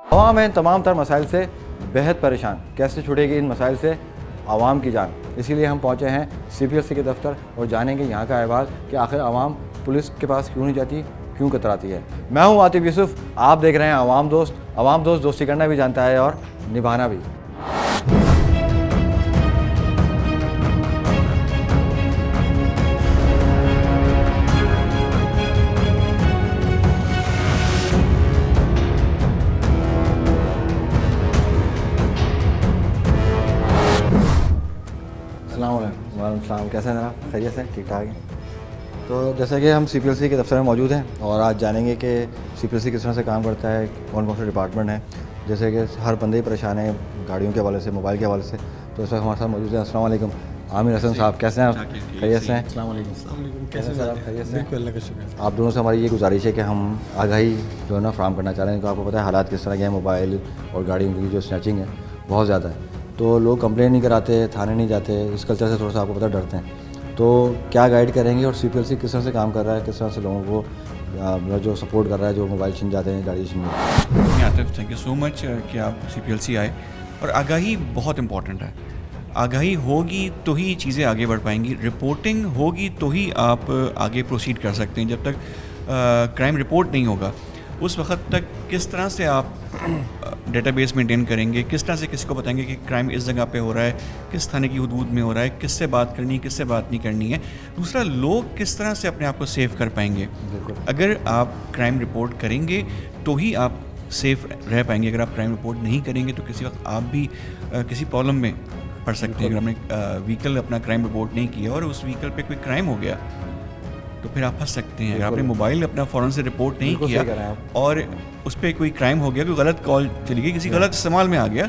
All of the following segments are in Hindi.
आवाम इन तमाम तर मसाइल से बेहद परेशान, कैसे छुटेगी इन मसाइल से आवाम की जान। इसीलिए हम पहुँचे हैं CPLC के दफ्तर और जानेंगे यहाँ का अहवाल कि आखिर आवाम पुलिस के पास क्यों नहीं जाती, क्यों कतराती है। मैं हूँ आतिफ यूसुफ, आप देख रहे हैं आवाम दोस्त। आवाम दोस्त दोस्ती करना भी जानता है और निभाना भी। वालेकुम, कैसे हैं जनाब? खैरियत से, ठीक ठाक है। तो जैसे कि हम CPLC के दफ्तर में मौजूद हैं और आज जानेंगे कि CPLC किस तरह से काम करता है, कौन कौन से डिपार्टमेंट हैं। जैसे कि हर बंदे ही परेशान है गाड़ियों के हवाले से, मोबाइल के हवाले से। तो इस वक्त हमारे साथ मौजूद है। अस्सलाम वालेकुम, आमिर हसन साहब, कैसे हैं आप? खैरियत से हैं? कैसे सर आप? खैरियत से? अल्लाह का शुक्र। आप दोनों से हमारी ये गुजारिश है कि हम आगाही जो है ना फ्राहम करना चाह रहे हैं। तो आपको पता है हालात किस तरह के हैं, मोबाइल और गाड़ियों की जो स्नैचिंग है बहुत ज़्यादा है। तो लोग कंप्लेन नहीं कराते, थाने नहीं जाते, इस कल्चर से थोड़ा सा आपको पता डरते हैं। तो क्या गाइड करेंगे और CPLC किस तरह से काम कर रहा है, किस तरह से लोगों को जो सपोर्ट कर रहा है, जो मोबाइल छिन जाते हैं, गाड़ी छिन जाती है। Atif, thank you so much कि आप CPLC आए। और आगाही बहुत इंपॉर्टेंट है। आगाही होगी तो ही चीज़ें आगे बढ़ पाएंगी, रिपोर्टिंग होगी तो ही आप आगे प्रोसीड कर सकते हैं। जब तक क्राइम रिपोर्ट नहीं होगा उस वक्त तक किस तरह से आप डेटाबेस मेंटेन करेंगे, किस तरह से किसी को बताएंगे कि क्राइम इस जगह पे हो रहा है, किस थाने की हुदूद में हो रहा है, किससे बात करनी है, किससे बात नहीं करनी है। दूसरा, लोग किस तरह से अपने आप को सेव कर पाएंगे। अगर आप क्राइम रिपोर्ट करेंगे तो ही आप सेफ रह पाएंगे। अगर आप क्राइम रिपोर्ट नहीं करेंगे तो किसी वक्त आप भी किसी प्रॉब्लम में पड़ सकते हैं। अगर आपने व्हीकल अपना क्राइम रिपोर्ट नहीं किया और उस व्हीकल पे कोई क्राइम हो गया तो फिर आप फंस सकते हैं। अगर आपने मोबाइल अपना फ़ौरन से रिपोर्ट नहीं किया और उस पर कोई क्राइम हो गया, कोई गलत कॉल चली गई, किसी गलत इस्तेमाल में आ गया,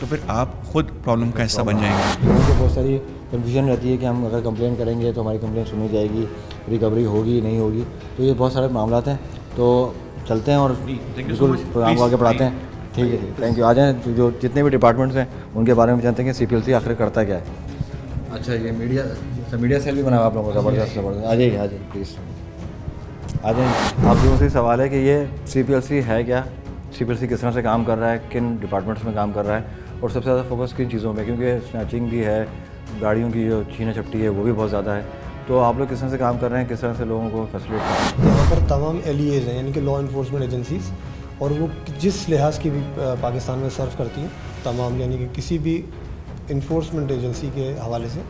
तो फिर आप खुद प्रॉब्लम का हिस्सा बन जाएंगे। लोगों को बहुत सारी कन्फ्यूजन रहती है कि हम अगर कंप्लेन करेंगे तो हमारी कंप्लेन सुनी जाएगी, रिकवरी होगी नहीं होगी। तो ये बहुत सारे मामला हैं। तो चलते हैं और बिल्कुल प्रोग्राम को आगे बढ़ाते हैं। ठीक है, थैंक यू। आ जाएँ, जो जितने भी डिपार्टमेंट्स हैं उनके बारे में जानते हैं कि CPLC आखिर करता क्या है। अच्छा, ये मीडिया सेल भी बना हुआ आप लोगों का? ज़बरदस्त। आ जाइए प्लीज़, आ जाइए। आप लोगों से सवाल है कि ये CPLC है क्या, CPLC किस तरह से काम कर रहा है, किन डिपार्टमेंट्स में काम कर रहा है और सबसे ज़्यादा फोकस किन चीज़ों में, क्योंकि स्नैचिंग भी है, गाड़ियों की जो छीना झपटी है वो भी बहुत ज़्यादा है। तो आप लोग किस तरह से काम कर रहे हैं, किस तरह से लोगों को फैसिलिटेट कर रहे हैं? यहाँ पर तमाम LEAs हैं, यानी कि लॉ इन्फोर्समेंट एजेंसीज़, और वो जिस लिहाज की भी पाकिस्तान में सर्व करती हैं तमाम, यानी कि किसी भी इन्फोर्समेंट एजेंसी के हवाले से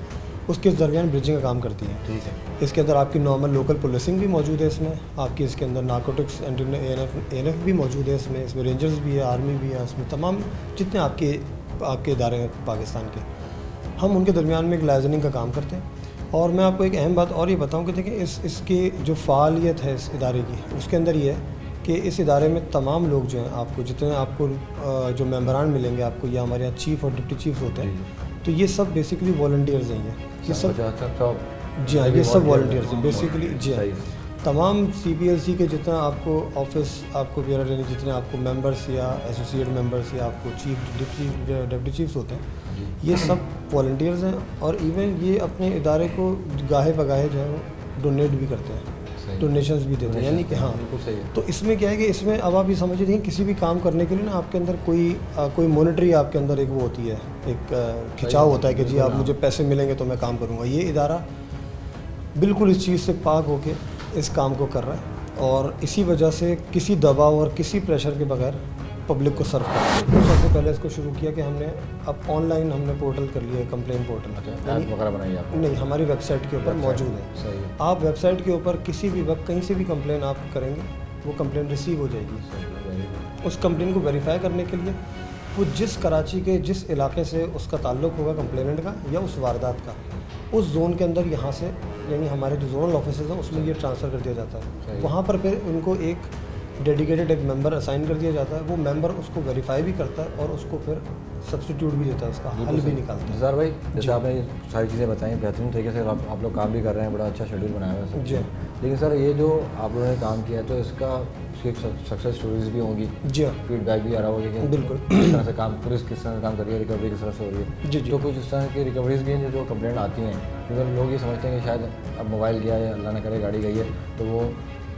उसके दरमियान ब्रिजिंग का काम करती हैं। ठीक है। इसके अंदर आपकी नॉर्मल लोकल पुलिसिंग भी मौजूद है, इसमें आपकी इसके अंदर नार्कोटिक्स ANF भी मौजूद है, इसमें रेंजर्स भी है, आर्मी भी है, इसमें तमाम जितने आपके इदारे हैं पाकिस्तान के, हम उनके दरमियान में एक लाइजनिंग का काम करते हैं। और मैं आपको एक अहम बात और ये बताऊं कि देखिए इसकी जो फ़ालियत है इस इदारे की, उसके अंदर ये है कि इस इदारे में तमाम लोग जो हैं, आपको जितने आपको जो मेंबरान मिलेंगे आपको, या हमारे यहाँ चीफ़ और डिप्टी चीफ होते हैं, तो ये सब बेसिकली वॉलंटियर्स हैं। ये सब जी हाँ, ये सब वॉलंटियर्स हैं बेसिकली। जी हाँ, तमाम CPLC के जितना आपको ऑफिस, आपको ब्यूरो, यानी जितने आपको मेंबर्स या एसोसिएट मेंबर्स या आपको चीफ डिप्टी चीफ्स होते हैं, ये सब वॉलंटियर्स हैं। और इवन ये अपने इदारे को गाहे बगाहे जो है वो डोनेट भी करते हैं, डोनेशंस भी देते हैं, यानी कि हाँ। तो इसमें क्या है कि इसमें अब आप ये समझ रही हैं, किसी भी काम करने के लिए ना आपके अंदर कोई मॉनिटरी आपके अंदर एक वो होती है, एक खिंचाव होता है कि जी आप मुझे पैसे मिलेंगे तो मैं काम करूँगा। ये इदारा बिल्कुल इस चीज़ से पाक होके इस काम को कर रहा है और इसी वजह से किसी दबाव और किसी प्रेशर के बगैर पब्लिक को सर्व करते हैं। तो सबसे पहले इसको शुरू किया कि हमने अब ऑनलाइन हमने पोर्टल कर लिया है, कंप्लेन पोर्टल वगैरह बनाई आपने? नहीं, हमारी वेबसाइट के ऊपर मौजूद है। सही है। आप वेबसाइट के ऊपर किसी भी वक्त कहीं से भी कंप्लेन आप करेंगे, वो कंप्लेन रिसीव हो जाएगी। उस कंप्लेन को वेरीफाई करने के लिए वो जिस कराची के जिस इलाके से उसका ताल्लुक होगा कंप्लेनेंट का या उस वारदात का, उस जोन के अंदर यहाँ से, यानी हमारे जो जोनल ऑफिसर्स हैं उसमें ये ट्रांसफ़र कर दिया जाता है। वहाँ पर फिर उनको एक डेडिकेटेड एक मेंबर असाइन कर दिया जाता है। वो मेंबर उसको वेरीफाई भी करता है और उसको फिर सब्स्टिट्यूट भी देता है, उसका हल भी निकालता है। ज़र भाई, जैसे आपने ये सारी चीज़ें बताई, बेहतरीन तरीके से आप लोग काम भी कर रहे हैं, बड़ा अच्छा शेड्यूल बनाया हुआ है जी। लेकिन सर, ये जो आप लोगों ने काम किया है तो इसका सक्सेस स्टोरीज भी होंगी, जी हाँ, फीडबैक भी आ रहा होगा कि बिल्कुल किस तरह से काम, पुलिस किस तरह से काम कर रही है, रिकवरी किस तरह से हो रही है। जी जी। तो कुछ इस तरह की रिकवरीज भी हैं जो कंप्लेंट आती हैं, क्योंकि लोग ये समझते हैं कि शायद अब मोबाइल गया या अल्लाह न करे गाड़ी गई है तो वो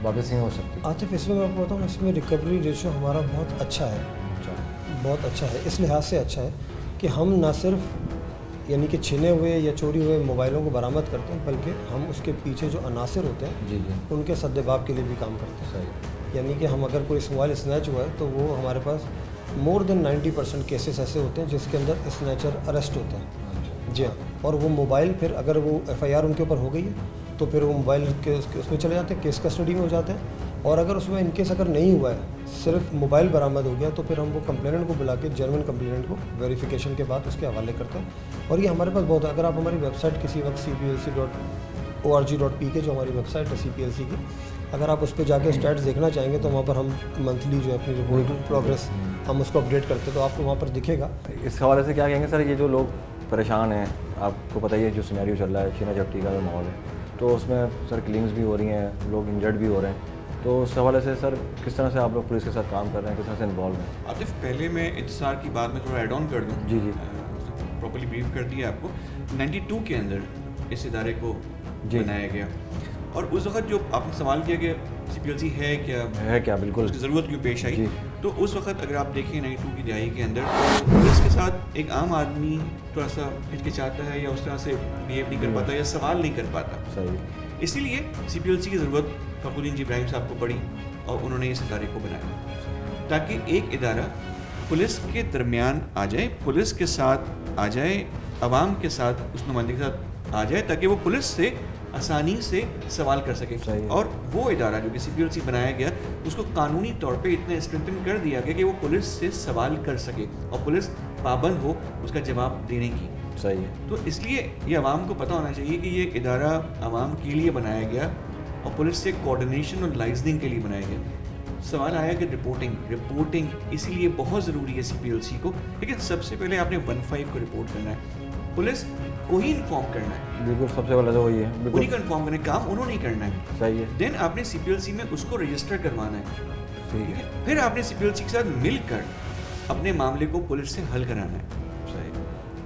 वापस नहीं हो सकती। आतिफ, इसमें मैं आपको बताऊँ, इसमें रिकवरी रेशियो हमारा बहुत अच्छा है। बहुत अच्छा है, इस लिहाज से अच्छा है कि हम ना सिर्फ यानी कि छिने हुए या चोरी हुए मोबाइलों को बरामद करते हैं, बल्कि हम उसके पीछे जो अनासर होते हैं जी जी उनके सद्देबाब के लिए भी काम करते हैं। सही। यानी कि हम अगर कोई मोबाइल स्नैच हुआ है तो वो हमारे पास मोर देन 90% केसेस ऐसे होते हैं जिसके अंदर स्नैचर अरेस्ट होते हैं। जी हाँ, और वो मोबाइल फिर अगर वो FIR उनके ऊपर हो गई है तो फिर वो मोबाइल के उसमें चले जाते हैं, केस कस्टडी में हो जाते हैं। और अगर उसमें इनकेस अगर नहीं हुआ है, सिर्फ मोबाइल बरामद हो गया, तो फिर हम वो कंप्लेनेंट को बुला के जेन्युइन कंप्लेनेंट को वेरिफिकेशन के बाद उसके हवाले करते हैं। और ये हमारे पास बहुत, अगर आप हमारी वेबसाइट किसी वक्त cplc.org.pk जो हमारी वेबसाइट है CPLC की, अगर आप उस पर जाके स्टैट्स देखना चाहेंगे तो वहाँ पर हम मंथली जो है अपनी रिपोर्ट प्रोग्रेस हम उसको अपडेट करते हैं, तो आपको वहाँ पर दिखेगा। इस हवाले से क्या कहेंगे सर, ये जो लोग परेशान हैं, आपको पता ही है जो सिनेरियो चल रहा है, छीना झपटी का जो माहौल है, तो उसमें सर किलिंग्स भी हो रही हैं, लोग इंजर्ड भी हो रहे हैं, तो उस हवाले से सर किस तरह से आप लोग पुलिस के साथ काम कर रहे हैं, किस तरह से इन्वॉल्व हैं? आतिफ, पहले मैं इंतज़ार की बात में थोड़ा ऐड ऑन कर दूँ। जी जी प्रॉपर्ली ब्रीफ कर दिया आपको। 92 के अंदर इस इदारे को बनाया गया, और उस वक्त जो आपने सवाल किया कि CPLC है क्या, बिल्कुल उसकी ज़रूरत क्यों पेश आई, जी। तो उस वक्त अगर आप देखें 92 की दिहाई के अंदर, तो पुलिस के साथ एक आम आदमी थोड़ा सा हिचकिचाता है या उस तरह से बिहेव नहीं कर पाता या सवाल नहीं कर पाता। सही। इसीलिए CPLC की ज़रूरत फ़खरुद्दीन जी इब्राहिम साहब को पड़ी और उन्होंने इस इदारे को बनाया ताकि एक इदारा पुलिस के दरमियान आ जाए, पुलिस के साथ आ जाए, आवाम के साथ, उस नुमाइंदे के साथ आ जाए, ताकि वो पुलिस से आसानी से सवाल कर सके। और वो इदारा जो कि CPLC बनाया गया, उसको कानूनी तौर पे इतना स्ट्रेंथन कर दिया गया कि वो पुलिस से सवाल कर सके और पुलिस पाबंद हो उसका जवाब देने की। सही है। तो इसलिए ये आवाम को पता होना चाहिए कि ये इदारा आवाम के लिए बनाया गया और पुलिस से कोऑर्डिनेशन और लाइजनिंग के लिए बनाया गया। सवाल आया कि रिपोर्टिंग इसीलिए बहुत ज़रूरी है CPLC को, लेकिन सबसे पहले आपने 15 को रिपोर्ट करना है, पुलिस को ही इन्फॉर्म करना है। बिल्कुल, सबसे पहले तो वही है, उन्हीं को इन्फॉर्म करना है, काम उन्होंने ही करना है। सही है। देन आपने CPLC में उसको रजिस्टर करवाना है, ठीक है। फिर आपने CPLC के साथ मिलकर अपने मामले को पुलिस से हल कराना है।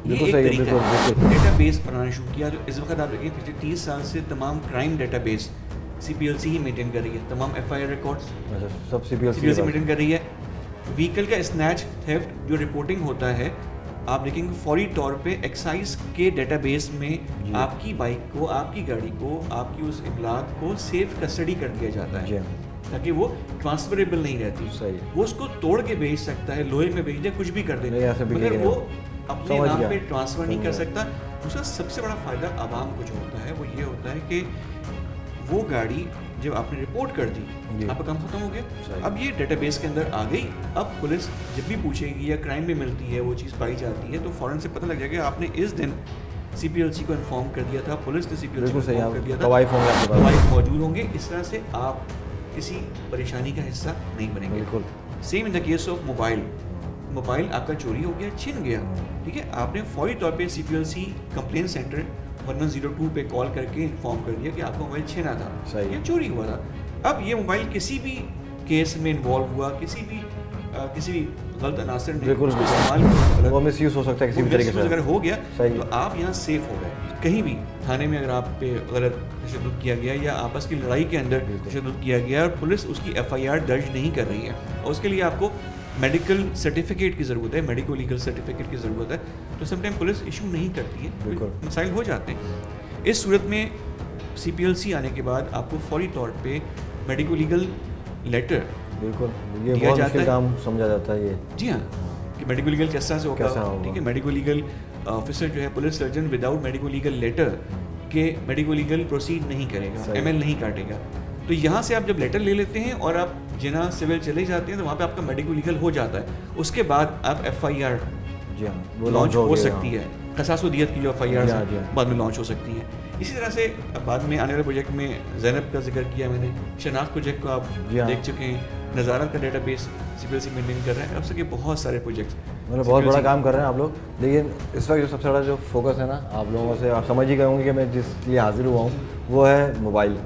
बिल्कुल सही है, बिल्कुल। डेटाबेस बनाना शुरू किया, जो इस वक्त आप देखें पिछले 30 साल से तमाम क्राइम डेटाबेस CPLC ही मेंटेन कर रही है, तमाम FIR रिकॉर्ड्स अच्छा, सब CPLC मेंटेन कर रही है। व्हीकल का स्नैच, थेफ्ट जो रिपोर्टिंग होता है, आप देखेंगे फौरी तौर पे एक्साइज के डेटाबेस में आपकी बाइक को, आपकी गाड़ी को, आपकी उस इमलाक को सेफ कस्टडी कर दिया जाता है ताकि वो ट्रांसफरेबल नहीं रहती। सही। वो उसको तोड़ के बेच सकता है, लोहे में बेच दे, कुछ भी कर दे, मगर वो अपने नाम पे ट्रांसफ़र नहीं कर सकता। दूसरा सबसे बड़ा फ़ायदा आवाम को जो होता है वो ये होता है कि वो गाड़ी जब आपने रिपोर्ट कर दी, आपका काम खत्म हो गया, अब ये डेटाबेस के अंदर आ गई, अब पुलिस जब भी पूछेगी या क्राइम में मिलती है वो चीज़ पाई जाती है तो फ़ौरन से पता लग जाएगा आपने इस दिन CPLC को इन्फॉर्म कर दिया था, पुलिस ने CPLC को इन्फॉर्म कर दिया था, गवाही मौजूद होंगे। इस तरह से आप किसी परेशानी का हिस्सा नहीं बनेंगे। बिल्कुल। Same in the case of mobile आपका चोरी हो गया, छिन गया, ठीक है, आपने फौरी तौर पे CPLC कंप्लेंट सेंटर 1102 पे कॉल करके इन्फॉर्म कर दिया कि आपका मोबाइल छिना था या चोरी हुआ था। अब ये मोबाइल किसी भी केस में इन्वॉल्व हुआ, किसी भी गलत अनासर ने उसको इस्तेमाल किया, वो मिसयूज हो सकता है किसी भी तरीके से, अगर हो गया तो आप यहाँ सेफ हो गए। कहीं भी थाने में अगर आप पे गलत तशद्दुद किया गया या आपस की लड़ाई के अंदर तशद्दुद किया गया और पुलिस उसकी FIR दर्ज नहीं कर रही है और उसके लिए आपको मेडिकल सर्टिफिकेट की ज़रूरत है, मेडिको लीगल सर्टिफिकेट की ज़रूरत है, तो समटाइम पुलिस इशू नहीं करती है, मसाइल हो जाते हैं। इस सूरत में CPLC आने के बाद आपको फौरी तौर पे मेडिको लीगल लेटर बिल्कुल ये बहुत मुश्किल काम समझा जाता है ये। जी हाँ, कि मेडिको लीगल किस तरह से होगा, ठीक है, मेडिको लीगल ऑफिसर जो है police surgeon without medico legal letter के मेडिको लीगल प्रोसीड नहीं करेगा, ML नहीं काटेगा। तो यहाँ से आप जब लेटर ले लेते हैं और आप जिना सिविल चले जाते हैं तो वहाँ पे आपका मेडिको लीगल हो जाता है, उसके बाद आप FIR वो लॉन्च हो सकती है, कसासो दियत की जो FIR बाद में लॉन्च हो सकती है। इसी तरह से बाद में आने वाले प्रोजेक्ट में ज़ैनब का जिक्र किया मैंने, शनाख्त प्रोजेक्ट को आप देख चुके हैं, नज़ारा का डेटाबेस CPLC मेंटेन कर रहे हैं, अब सके बहुत सारे प्रोजेक्ट्स, मतलब बहुत बड़ा काम कर रहे हैं आप लोग। लेकिन इस वक्त जो सबसे बड़ा जो फोकस है ना आप लोगों से, आप समझ ही गए होंगे कि मैं जिस लिए हाजिर हुआ हूँ वो है मोबाइल,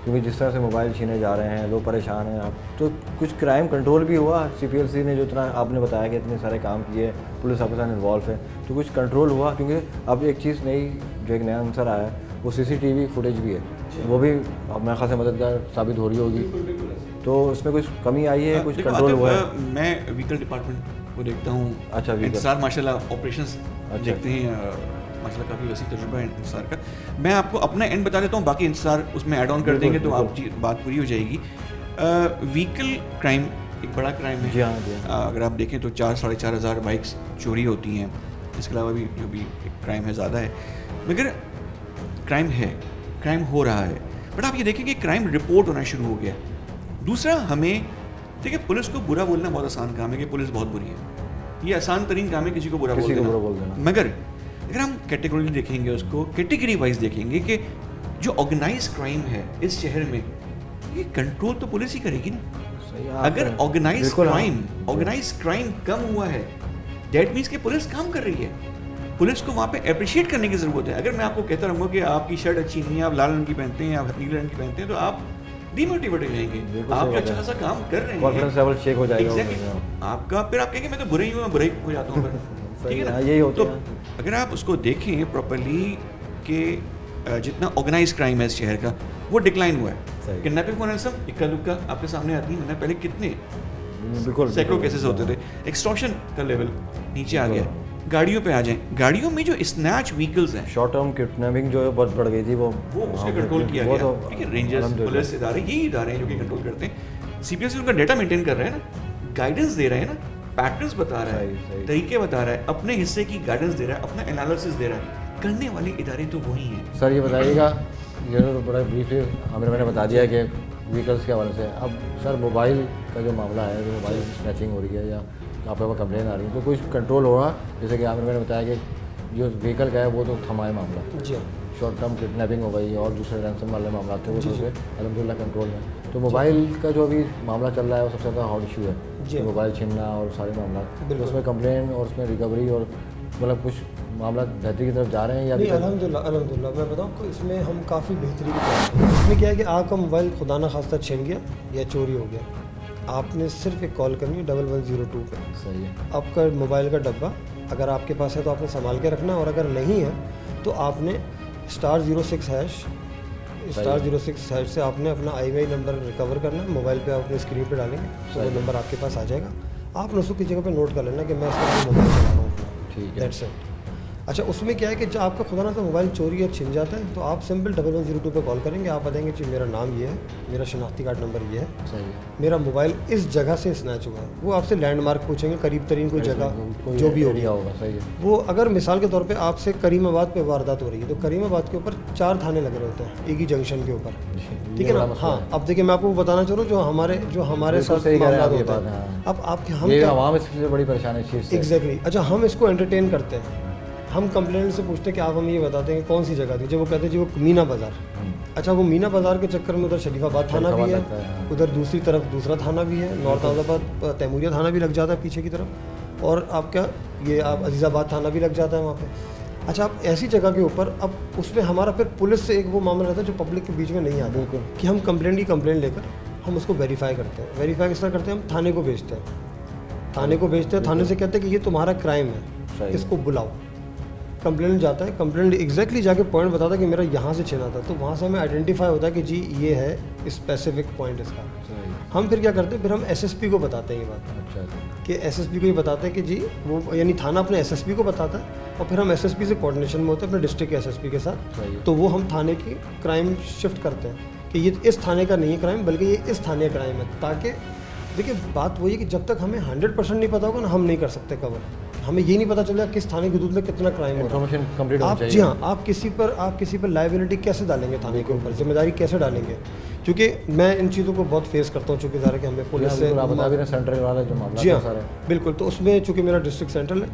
क्योंकि जिस तरह से मोबाइल छीने जा रहे हैं, लोग परेशान हैं। आप तो कुछ क्राइम कंट्रोल भी हुआ, CPLC ने जो इतना आपने बताया कि इतने सारे काम किए, पुलिस आपके साथ इन्वॉल्व है, तो कुछ कंट्रोल हुआ? क्योंकि अब एक चीज़ नई जो एक नया आंसर आया है वो CCTV फुटेज भी है, वो भी अब मेरे ख्याल से मददगार साबित हो रही होगी, तो उसमें कुछ कमी आई है, कुछ कंट्रोल हुआ है? मैं व्हीकल डिपार्टमेंट आपको देखता हूँ। अच्छा, vehicle। इंतज़ार माशाल्लाह ऑपरेशंस अच्छा। देखते हैं, माशाल्लाह काफ़ी वसी तजुर्बा है इंतज़ार का। मैं आपको अपना एंड बता देता हूँ, बाकी इंतज़ार उसमें ऐड ऑन कर बिल्कुल, देंगे तो बिल्कुल। आपकी बात पूरी हो जाएगी। व्हीकल क्राइम एक बड़ा क्राइम है। जी हाँ, जी हाँ। अगर आप देखें तो 4-4.5 हज़ार बाइक्स चोरी होती हैं। इसके अलावा भी जो भी क्राइम है ज़्यादा है, मगर क्राइम है, क्राइम हो रहा है, बट आप ये देखें कि क्राइम रिपोर्ट होना शुरू हो गया। दूसरा, हमें देखिए पुलिस को बुरा बोलना बहुत आसान काम है कि पुलिस बहुत बुरी है, ये आसान तरीन काम है किसी को बुरा किसी को बुरा बोल बोल देना। देना। मगर अगर हम कैटेगरी देखेंगे, उसको कैटेगरी वाइज देखेंगे कि जो ऑर्गेनाइज क्राइम है इस शहर में, ये कंट्रोल तो पुलिस ही करेगी ना। सही है, अगर आपका- ऑर्गेनाइज बिल्कुल, हाँ। क्राइम कम हुआ है, दैट मीन्स कि पुलिस काम कर रही है। पुलिस को वहाँ पे अप्रिशिएट करने की ज़रूरत है। अगर मैं आपको कहता रहूँगा कि आपकी शर्ट अच्छी नहीं है, आप लाल रंग की पहनते हैं, आप नीले रंग की पहनते हैं, तो आप डिमोटिवेट हो जाएंगे। बिल्कुल आप सही अच्छा बात है। खासा काम कर रहे हैं, कॉन्फिडेंस लेवल चेक हो जाएगा। Exactly। आपका फिर आप कहेंगे मैं तो बुरा ही हूँ, मैं बुरा ही हो जाता हूँ फिर। सही ठीक है है, ना? हाँ, यही होता तो है। अगर आप उसको देखें प्रॉपरली कि जितना ऑर्गेनाइज क्राइम है इस शहर का, वो डिक्लाइन हुआ सही। है। किडनैपिंग होना सब इक्का दुक्का आपके सामने आती है, वरना पहले कितने बिल्कुल सैकड़ों बिल्कुल, केसेस होते थे। हाँ। एक्सटॉर्शन का लेवल नीचे आ गया। बिल्कुल। गाड़ियों पे आ जाएं, गाड़ियों में जो स्नैच व्हीकल्स हैं शॉर्ट टर्म किडनैपिंग जो है बहुत बढ़ गई थी, वो उसके हाँ, कंट्रोल किया वो गया। तो ठीक है, रेंजर्स, अल्हम्दुलिल्लाह। पुलिस इदारे, यही इदारे हैं जो कि कंट्रोल करते हैं। सीपीएससी उनका डेटा मेंटेन कर रहे हैं ना, गाइडेंस दे रहे हैं ना, पैटर्न्स बता रहा सही, है, सही। तरीके बता रहा है, अपने हिस्से की गाइडेंस दे रहा है, अपना एनालिसिस दे रहा है। करने वाले इदारे तो वही हैं। सर ये बताइएगा, ये तो बड़ा ब्रीफली आमिर मैंने बता दिया कि व्हीकल्स के हवाले से। अब सर मोबाइल का जो मामला है, जो मोबाइल स्नैचिंग हो रही है या आपके पास कंप्लेन आ रही है, तो कुछ कंट्रोल होगा? जैसे कि आमिर मैंने बताया कि जो व्हीकल का है वो तो थमा है मामला, जी हाँ। शॉर्ट टर्म किडनैपिंग हो गई और दूसरे रैंसम वाले मामला थे वो सबसे अलहमदिल्ला कंट्रोल में। तो मोबाइल का जो अभी मामला चल रहा है वो सबसे ज़्यादा हॉट इशू है, जी। कि मोबाइल छीनना और सारे मामला। तो बिल्कुल। उसमें कंप्लेन और उसमें रिकवरी और मतलब कुछ मामला बेहतरी की तरफ जा रहे हैं या नहीं, अभी तक? अल्हम्दुलिल्लाह मैं बताऊँ कि इसमें हम काफ़ी बेहतरी की तरफ हैं। इसमें क्या है कि आपका मोबाइल खुदा ना खास्ता छीन गया या चोरी हो गया, आपने सिर्फ एक कॉल करनी है 1102 पे। सही है। आपका मोबाइल का डब्बा अगर आपके पास है तो आपने संभाल के रखना है, और अगर नहीं है तो आपने *06# *06# से आपने अपना IMEI नंबर रिकवर करना है। मोबाइल पे आप अपने स्क्रीन पे डालेंगे तो वो सही। नंबर आपके पास आ जाएगा। आपने उसको किसी जगह पे नोट कर लेना कि मैं इसका मोबाइल चला रहा हूँ अपना। ठीक है। That's it. अच्छा, उसमें क्या है कि जब आपका खुदा ना तो मोबाइल चोरी या छिन जाता है तो आप सिंपल 1102 पे कॉल करेंगे। आप बताएंगे कि मेरा नाम ये है, मेरा शनाख्ती कार्ड नंबर ये है, सही है। मेरा मोबाइल इस जगह से स्नैच हुआ है। वो आपसे लैंडमार्क पूछेंगे, करीब तरीन कोई जगह कोई जो भी एरिया होगी। होगा। सही है। वो अगर मिसाल के तौर पे आपसे करीमाबाद पे वारदात हो रही है तो करीमाबाद के ऊपर 4 थाने लगे रहते हैं एक ही जंक्शन के ऊपर, ठीक है बड़ा ना? मसला हाँ, है। अब देखिए मैं आपको बताना चाह रहा हूँ जो हमारे बिल्कुल साथ सही कह रहे हैं मामला आप ये होते बात, हैं। हाँ। अब आपके हम ये क्या आवाम इससे बड़ी परेशानी इस चीज़ से। एग्जैक्टली। अच्छा, हम इसको एंटरटेन करते हैं। हम कंप्लेंट से पूछते हैं कि आप हमें ये बताते हैं कि कौन सी जगह थी, जब वो कहते हैं जी वो मीना बाज़ार। अच्छा, वो मीना बाज़ार के चक्कर में उधर शरीफाबाद थाना भी है, लगता है, हाँ। उधर दूसरी तरफ दूसरा थाना भी है, नॉर्थ आज़ाबाद तैमूरिया थाना भी लग जाता है पीछे की तरफ, और आपका ये आप अजीज़ाबाद थाना भी लग जाता है वहाँ पे। अच्छा, आप ऐसी जगह के ऊपर, अब उसमें हमारा फिर पुलिस से एक वो मामला रहता है जो पब्लिक के बीच में नहीं आता, बिल्कुल। कि हम कंप्लेंट लेकर हम उसको वेरीफाई करते हैं। वेरीफाई किस तरह करते हैं? हम थाने को भेजते हैं, थाने से कहते हैं कि ये तुम्हारा क्राइम है, सही। इसको बुलाओ। कंप्लेंट जाता है, कंप्लेंट एग्जैक्टली जाके पॉइंट बताता है कि मेरा यहाँ से छीना था, तो वहाँ से हमें आइडेंटिफाई होता है कि जी ये है स्पेसिफिक पॉइंट इसका। सही। हम फिर क्या करते हैं, फिर हम SSP को बताते हैं ये बात, अच्छा अच्छा। कि SSP को ये बताते हैं कि जी वो, यानी थाना अपने SSP को बताता है, और फिर हम SSP से कोऑर्डिनेशन में होते हैं अपने डिस्ट्रिक्ट के SSP के साथ, सही है। तो वो हम थाने की क्राइम शिफ्ट करते हैं कि ये इस थाने का नहीं है क्राइम, बल्कि ये इस थाने का क्राइम है। ताकि देखिए बात वही है कि जब तक हमें 100% नहीं पता होगा ना, हम नहीं कर सकते कवर। हमें ये नहीं पता चलेगा किस थाने की हदूद में कितना क्राइम हो रहा है। इन्फॉर्मेशन कंप्लीट होनी आप चाहिए। जी हाँ, आप किसी पर लाइबिलिटी कैसे डालेंगे थाने के ऊपर, जिम्मेदारी कैसे डालेंगे? क्योंकि मैं इन चीज़ों को बहुत फेस करता हूँ, चूँकि ज़रा कि हमें पुलिस से आप बता भी रहे सेंट्रल वाला जो मामला जी था हाँ सारे। बिल्कुल। तो उसमें चूँकि मेरा डिस्ट्रिक्ट सेंट्रल है,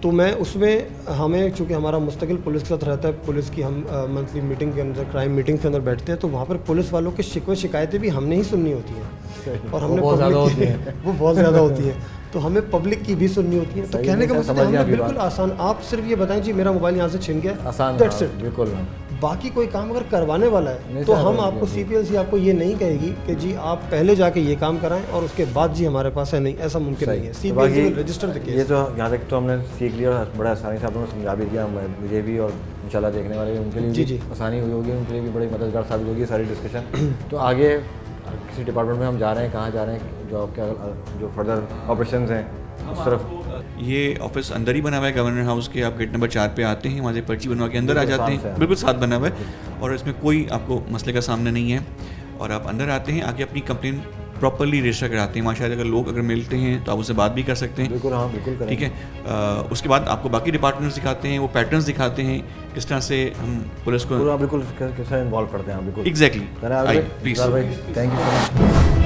तो मैं उसमें हमें चूँकि हमारा मुस्तकिल पुलिस के साथ रहता है, पुलिस की हम मंथली मीटिंग के अंदर, क्राइम मीटिंग के अंदर बैठते हैं, तो वहाँ पर पुलिस वालों के शिकवे शिकायतें भी हमने ही सुननी होती हैं, और हमने बहुत ज़्यादा पब्लिक होती की हैं। वो बहुत ज़्यादा होती है, तो हमें पब्लिक की भी सुननी होती है। तो सही कहने है, का मतलब समझ गया हमने आपकी बिल्कुल बात। आसान, आप सिर्फ ये बताएं जी मेरा मोबाइल यहाँ से छिन गया, आसान, दैट्स हाँ, इट। बिल्कुल। बाकी कोई काम अगर करवाने वाला है नहीं तो सर, हम नहीं, आपको नहीं। CPLC आपको ये नहीं कहेगी कि जी आप पहले जाके ये काम कराएं और उसके बाद जी हमारे पास है, नहीं, ऐसा मुमकिन नहीं है। तो CPLC बाकी विल रजिस्टर द ये केस। तो यहाँ तक तो हमने सीख लिया और बड़ा आसानी से आप लोगों ने समझा भी दिया, मुझे भी और इंशाल्लाह देखने वाले उनके लिए जी, भी जी। आसानी हुई होगी, उनके लिए भी बड़ी मददगार साबित होगी सारी डिस्कशन। तो आगे किसी डिपार्टमेंट में हम जा रहे हैं, कहाँ जा रहे हैं, जो आपके जो फर्दर ऑपरेशंस हैं उस तरफ ये ऑफिस अंदर ही बना हुआ है गवर्नर हाउस के। आप गेट नंबर 4 पे आते हैं, वहाँ से पर्ची बनवा के अंदर आ जाते हैं, बिल्कुल साथ बना हुआ है और इसमें कोई आपको मसले का सामना नहीं है। और आप अंदर आते हैं, आके अपनी कंप्लेन प्रॉपर्ली रजिस्टर कराते हैं। माशाल्लाह अगर लोग मिलते हैं तो आप उससे बात भी कर सकते हैं। बिल्कुल, हाँ बिल्कुल करेंगे। ठीक है, उसके बाद आपको बाकी डिपार्टमेंट्स दिखाते हैं, वो पैटर्न्स दिखाते हैं किस तरह से हम पुलिस को पूरा बिल्कुल कैसे इन्वॉल्व करते हैं, बिल्कुल एग्जैक्टली। प्लीज भाई, थैंक यू सो मच।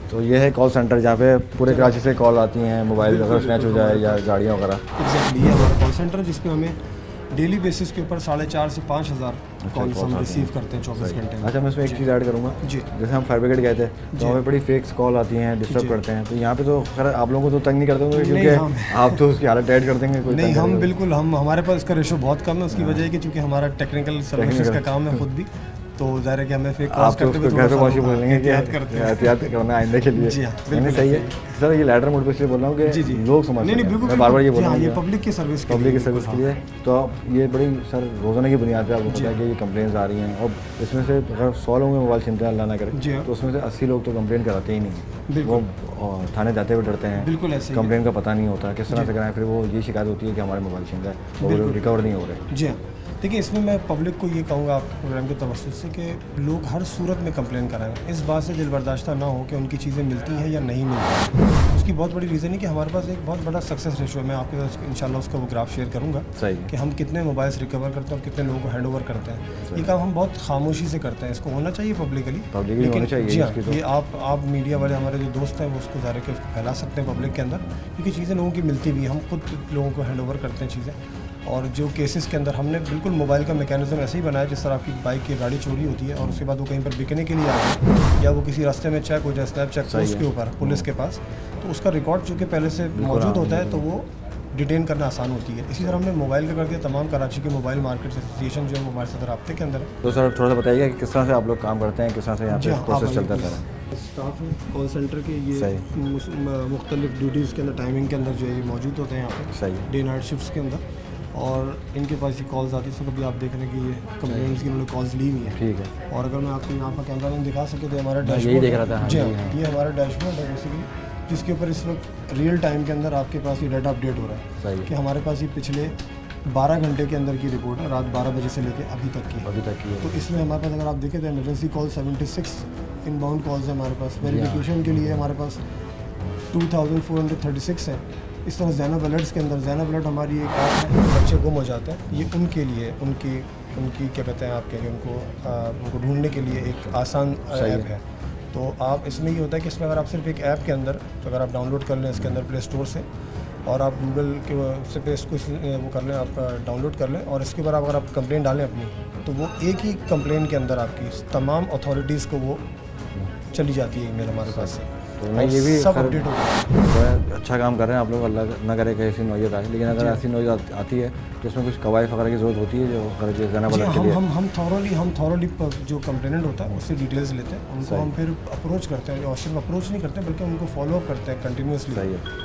तो ये है कॉल सेंटर जहाँ पे पूरे कराची से कॉल आती हैं, मोबाइल अगर स्नैच हो जाए या गाड़ियाँ वगैरह। एग्जैक्टली, ये हमारा कॉल सेंटर है जिसमें हमें डेली बेसिस के ऊपर 4,500 से 5,000 कॉल्स हम रिसीव करते हैं 24 घंटे में। अच्छा, मैं इसमें एक चीज़ ऐड करूँगा जी। जैसे हम फायर ब्रिगेड गए थे तो हमें बड़ी फेक्स कॉल आती हैं, डिस्टर्ब करते हैं, तो यहाँ पे तो खैर आप लोगों को तो तंग नहीं करते होंगे क्योंकि आप तो उसकी हालत ऐड कर देंगे। कोई नहीं, हम बिल्कुल, हम हमारे पास इसका रेशो बहुत कम है। उसकी वजह है कि चूँकि हमारा टेक्निकल सर्विसेज का काम है खुद भी, तो ज़ाहिर है कि हमें फेक कॉल्स करते हुए घर पे पहुँच बोलेंगे कि एहतियात करना आइंदे के लिए। जी हाँ, नहीं सही है सर, ये लैडर मोड पे इसलिए बोल रहा हूँ कि लोग समझ नहीं बिल्कुल, मैं बार-बार ये बोल रहा हूँ ये पब्लिक की सर्विस के लिए। तो आप ये बड़ी सर रोज़ाना की बुनियाद पे आपको पता है कि ये कंप्लेंट्स आ रही हैं और इसमें से अगर 100 लोगों में मोबाइल छिनते हैं, अल्लाह ना करे, तो उसमें से 80 लोग तो कंप्लेन कराते ही नहीं, वो थाने जाते हुए डरते हैं। बिल्कुल ऐसे ही कंप्लेन का पता नहीं होता किस तरह से कराएं, फिर वो ये शिकायत होती है कि हमारे मोबाइल छिन गए, वो रिकवर नहीं हो रहे। जी हाँ, देखिए इसमें मैं पब्लिक को ये कहूँगा आपके प्रोग्राम के तवज्जुह से कि लोग हर सूरत में कंप्लेन कराएं, इस बात से दिल बर्दाश्त ना हो कि उनकी चीज़ें मिलती हैं या नहीं मिलती। उसकी बहुत बड़ी रीज़न है कि हमारे पास एक बहुत बड़ा सक्सेस रेशो है। मैं आपके साथ इंशाल्लाह उसका वो ग्राफ शेयर करूँगा कि हम कितने मोबाइल्स रिकवर करते हैं और कितने लोगों को हैंड ओवर करते हैं। ये काम हम बहुत खामोशी से करते हैं, इसको होना चाहिए पब्लिकली, लेकिन जी हाँ, ये आप मीडिया वाले हमारे जो दोस्त हैं वो उसको ज़ाहिर है कि उसको फैला सकते हैं पब्लिक के अंदर, क्योंकि चीज़ें लोगों की मिलती भी, हम खुद लोगों को हैंड ओवर करते हैं चीज़ें। और जो केसेस के अंदर हमने बिल्कुल मोबाइल का मैकेनिज्म ऐसे ही बनाया जिस तरह आपकी बाइक की गाड़ी चोरी होती है और उसके बाद वो कहीं पर बिकने के लिए आ गई या वो किसी रास्ते में चेक हो जाए, स्नैप चेक पोस्ट के ऊपर पुलिस के पास, तो उसका रिकॉर्ड चूँकि पहले से मौजूद होता है तो वो डिटेन करना आसान होती है। इसी तरह हमने मोबाइल का कर दिया। तमाम कराची के मोबाइल मार्केट एसोसिएशन जो है हमारे साथ रब्ते के अंदर है। तो सर थोड़ा सा बताइएगा कि किस तरह से आप लोग काम करते हैं, किस तरह से यहाँ पे प्रोसेस चलता है। स्टाफ कॉल सेंटर के ये मुख्तलिफ ड्यूटीज़ के अंदर टाइमिंग के अंदर जो है ये मौजूद होते हैं यहाँ पे, सही है, डे नाइट शिफ्ट्स के अंदर, और इनके पास ये कॉल्स आती है। सब अभी आप देख रहे हैं कि ये कंप्लेंट्स की उन्होंने कॉल्स ली हुई है। ठीक है, और अगर मैं आपको यहाँ पर कैमरा में दिखा सके तो हमारा यही डैशबोर्ड देख रहा था। जी हाँ, ये हमारा डैशबोर्ड है बेसिकली, जिसके ऊपर इस वक्त रियल टाइम के अंदर आपके पास ये डाटा अपडेट हो रहा है। सही है कि हमारे पास ये पिछले 12 घंटे के अंदर की रिपोर्ट है, रात 12 बजे से लेकर अभी तक की है। तो इसमें हमारे पास अगर आप देखें तो इमरजेंसी कॉल 76 इनबाउंड कॉल्स है हमारे पास, वेरिफिकेशन के लिए हमारे पास 2436 है। इस तरह ज़ैनब अलर्ट्स के अंदर, ज़ैनब अलर्ट हमारी एक ऐप है, बच्चे गुम हो जाते हैं, ये उनके लिए उनकी क्या कहते हैं आपके उनको ढूंढने के लिए एक आसान ऐप है। तो आप इसमें ये होता है कि इसमें अगर आप सिर्फ एक ऐप के अंदर, तो अगर आप डाउनलोड कर लें इसके अंदर प्ले स्टोर से और आप गूगल के से पे इसको वो कर लें, आप डाउनलोड कर लें और इसके बाद अगर आप कंप्लेन डालें अपनी, तो वो एक ही कंप्लेन के अंदर आपकी तमाम अथॉरिटीज़ को वो चली जाती है ईमेल हमारे पास से। तो नहीं, ये भी सब अपडेट होता है। अच्छा काम कर रहे हैं आप लोग, अल्लाह ना करे कि ऐसी नौयत आए, लेकिन अगर ऐसी नौयत आती है तो इसमें कुछ कवायद वगैरह की ज़रूरत होती है जो हम थॉरोली जो कंप्लेनेंट होता है उससे डिटेल्स लेते हैं, उनको हम फिर अप्रोच करते हैं, और सिर्फ अप्रोच नहीं करते बल्कि उनको फॉलो अप करते हैं कंटिन्यूसली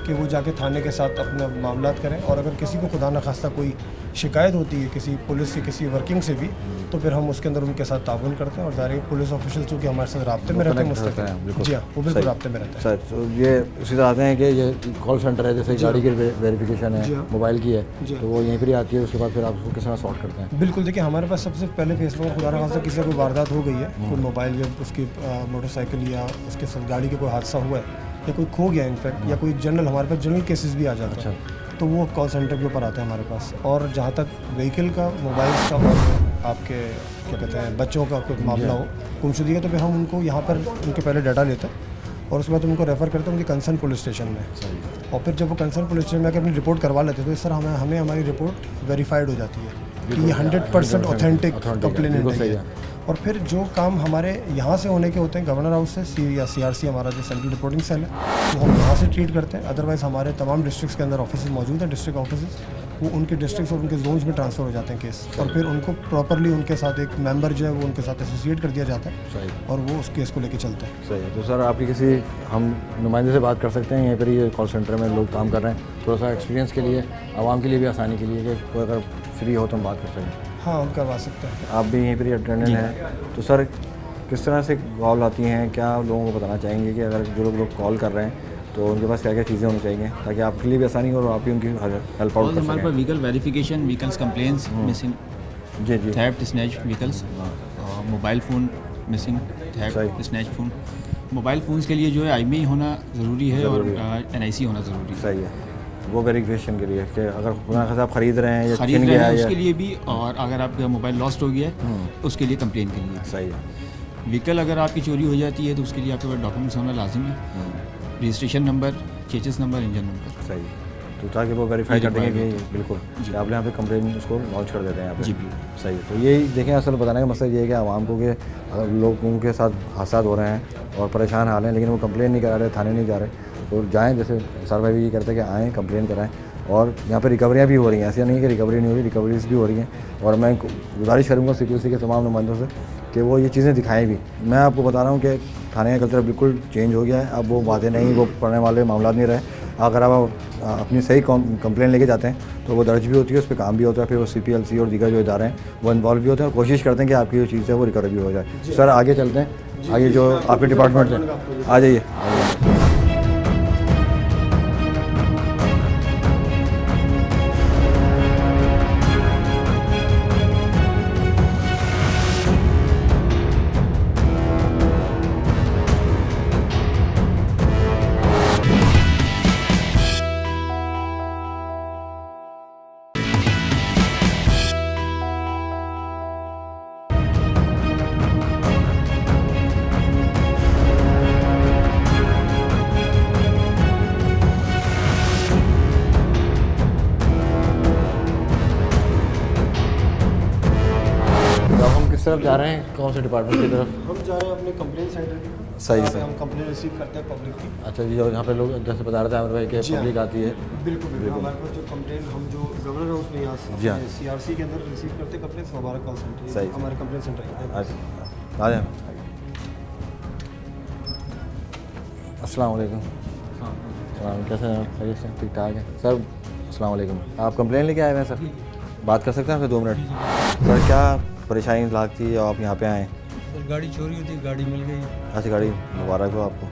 कि वो जाके थाने के साथ अपने मामला करें। और अगर किसी को खुदा न खास्ता कोई शिकायत होती है किसी पुलिस की किसी वर्किंग से भी, तो फिर हम उसके अंदर उनके साथ ताउन करते हैं। और ज़ाहिर पुलिस ऑफिशियल चूँकि हमारे साथ राब्ते में रहते हैं मुस्तकिल, जी हाँ, वो बिल्कुल राब्ते में रहते हैं। सर तो ये उसी तरह आते हैं कि ये कॉल सेंटर है, जैसे गाड़ी की वेरिफिकेशन है, मोबाइल की है, तो वो यहीं पर ही आती है, उसके बाद फिर आप उसको किस तरह सॉर्ट करते हैं? बिल्कुल, देखिए हमारे पास सबसे पहले फेसबुक में खुदा न खास्ता किसी कोई वारदात हो गई है, कोई मोबाइल या उसकी मोटरसाइकिल या उसके साथ गाड़ी का कोई हादसा हुआ है या कोई खो गया इनफैक्ट, या कोई जनरल हमारे पास जनरल केसेस भी आ जाते हैं, तो वो कॉल सेंटर के ऊपर आते हैं हमारे पास। और जहाँ तक व्हीकल का, मोबाइल का और आपके क्या कहते हैं बच्चों का कोई मामला हो गुमशुदगी का, तो फिर हम उनको यहाँ पर उनके पहले डाटा लेते हैं और उसके बाद उनको रेफ़र करते हैं उनके कंसर्न पुलिस स्टेशन में। सही और फिर जब वो कंसर्न पुलिस स्टेशन में आकर अपनी रिपोर्ट करवा लेते हैं तो सर हमें हमारी रिपोर्ट वेरीफाइड हो जाती है कि ये 100% ऑथेंटिक कंप्लेनेंट है। और फिर जो काम हमारे यहाँ से होने के होते हैं गवर्नर हाउस से या CRC हमारा जो सेंट्रल रिपोर्टिंग सेल है वो हम यहाँ से ट्रीट करते हैं। अदरवाइज़ हमारे तमाम डिस्ट्रिक्ट्स के अंदर ऑफिस मौजूद हैं, डिस्ट्रिक्ट ऑफिस, वो उनके डिस्ट्रिक्ट्स और उनके जोन्स में ट्रांसफ़र हो जाते हैं केस, और फिर उनको प्रॉपरली उनके साथ एक मेंबर जो है वो उनके साथ एसोसिएट कर दिया जाता है सही और वो उस केस को लेके चलते हैं। सही है। तो सर आपकी किसी हम नुमाइंदे से बात कर सकते हैं, यहीं पर ये कॉल सेंटर में लोग काम कर रहे हैं, थोड़ा सा एक्सपीरियंस के लिए, आवाम के लिए भी आसानी के लिए, कि कोई अगर फ्री हो तो हम बात कर सकें। हाँ, हम करवा सकते हैं। आप भी यहीं पर ही अटेंडेंट हैं, तो सर किस तरह से कॉल आती हैं, क्या लोगों को बताना चाहेंगे कि अगर जो लोग कॉल कर रहे हैं तो उनके पास क्या क्या चीज़ें होनी चाहिए ताकि आपके लिए भी आसानी हो और आप भी उनकी हेल्प आउट कर हमारे पास vehicle verification, vehicles complaints, missing, जी जी theft, snatch vehicles, mobile phone missing, theft, सही। Snatch phone. मोबाइल फ़ोन्स के लिए जो है IMEI होना ज़रूरी है और NIC होना ज़रूरी है। सही है, वो वेरिफिकेशन के लिए कि अगर खुदा खासा आप ख़रीद रहे हैं या खरीद छिन रहे गया हैं है उसके लिए भी, और अगर आपका मोबाइल लॉस्ट हो गया है उसके लिए कंप्लेन के लिए। सही है। व्हीकल अगर आपकी चोरी हो जाती है तो उसके लिए आपके पास डॉक्यूमेंट्स होना लाजिम है, registration number, chassis number, engine number. सही, तो ताकि वो वेरीफाई कर देंगे कि बिल्कुल कि आप यहाँ पे कंप्लेन उसको लॉन्च कर देते हैं यहाँ पे। जी सही, तो यही देखें, असल बताने का मकसद ये है कि आवाम को कि अगर लोगों के साथ हादसा हो रहे हैं और परेशान हाल हैं लेकिन वो कंप्लेन नहीं करा रहे, थाने नहीं जा रहे, तो जाएँ, जैसे सर भाई भी ये कहते हैं कि आएँ, कंप्लेन कराएँ। और यहाँ पे रिकवरियाँ भी हो रही हैं, ऐसा नहीं है कि रिकवरी नहीं हो रही, रिकवरीज भी हो रही हैं। और मैं गुजारिश करूँगा CPLC के तमाम नुमाइंदों से कि वो ये चीज़ें दिखाएं भी। मैं आपको बता रहा हूँ कि थाने का कल्चर बिल्कुल चेंज हो गया है, अब वो बातें नहीं, वो पढ़ने वाले मामला नहीं रहे। अगर आप अपनी सही कंप्लेन लेके जाते हैं तो वो दर्ज भी होती है, उस पर काम भी होता है, फिर वो CPLC और दीगर जो इदारे हैं वो इन्वॉल्व भी होते हैं और कोशिश करते हैं कि आपकी जो चीज़ है वो रिकवर भी हो जाए। सर आगे चलते हैं, आगे जो आपके डिपार्टमेंट है, आ जाइए। किस तरफ जा रहे हैं, कौन से डिपार्टमेंट की तरफ? हम जा रहे हैं अपने कंप्लेन सेंटर की तरफ। सही जहाँ पे सही। हम कंप्लेन रिसीव करते हैं पब्लिक की। अच्छा जी, और यहाँ पे लोग जैसे बता रहे थे आमिर भाई कि जी हाँ। पब्लिक आती है। बिल्कुल बिल्कुल, हमारे पास जो कंप्लेन हम जो गवर्नर हाउस में यहाँ जी हाँ। से CRC के अंदर रिसीव करते हैं कंप्लेन, हमारा कॉल सेंटर सही। हमारे कंप्लेन सेंटर का है। अच्छा, आ जाए। अस्सलाम वालेकुम। सलाम, कैसे हैं आप? खैरियत से? ठीक ठाक है सर। अस्सलाम वालेकुम। आप कंप्लेन लेके आए हैं सर? बात कर सकते हैं आपसे 2 मिनट? सर क्या परेशानी लागती है आप यहाँ पे आए? सर गाड़ी चोरी हुई थी, गाड़ी मिल गई। अच्छा, गाड़ी मुबारक हो आपको।